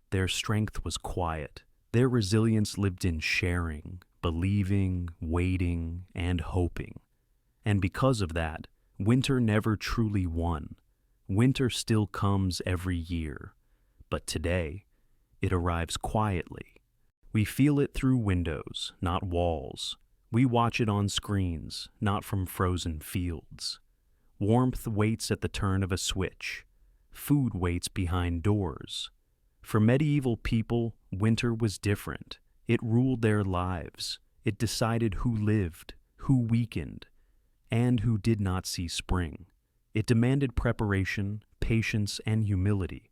Their strength was quiet. Their resilience lived in sharing, believing, waiting, and hoping. And because of that, winter never truly won. Winter still comes every year. But today, it arrives quietly. We feel it through windows, not walls. We watch it on screens, not from frozen fields. Warmth waits at the turn of a switch. Food waits behind doors. For medieval people, winter was different. It ruled their lives. It decided who lived, who weakened, and who did not see spring. It demanded preparation, patience, and humility.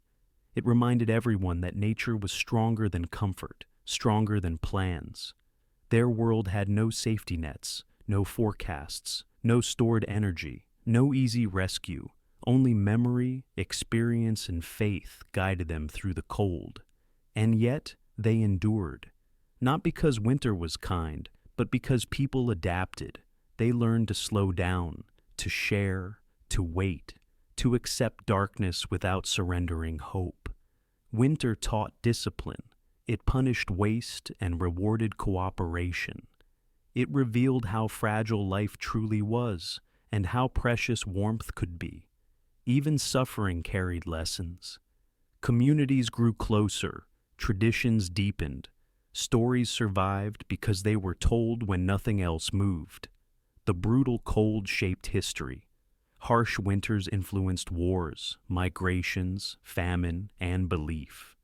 It reminded everyone that nature was stronger than comfort, stronger than plans. Their world had no safety nets, no forecasts, no stored energy, no easy rescue. Only memory, experience, and faith guided them through the cold. And yet, they endured. Not because winter was kind, but because people adapted. They learned to slow down, to share, to wait, to accept darkness without surrendering hope. Winter taught discipline. It punished waste and rewarded cooperation. It revealed how fragile life truly was and how precious warmth could be. Even suffering carried lessons. Communities grew closer, traditions deepened, stories survived because they were told when nothing else moved. The brutal cold shaped history. Harsh winters influenced wars, migrations, famine, and belief.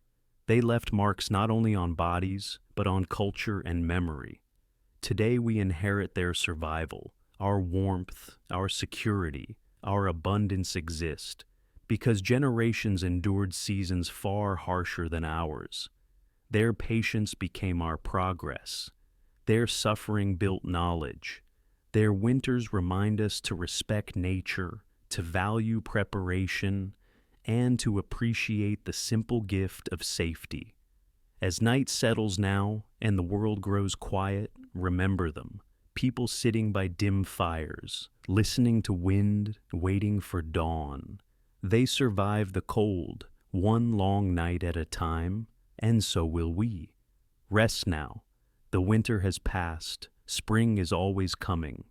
They left marks not only on bodies, but on culture and memory. Today we inherit their survival. Our warmth, our security, our abundance exist because generations endured seasons far harsher than ours. Their patience became our progress. Their suffering built knowledge. Their winters remind us to respect nature, to value preparation, and to appreciate the simple gift of safety. As night settles now and the world grows quiet, remember them. People sitting by dim fires, listening to wind, waiting for dawn. They survived the cold, one long night at a time, and so will we. Rest now. The winter has passed. Spring is always coming.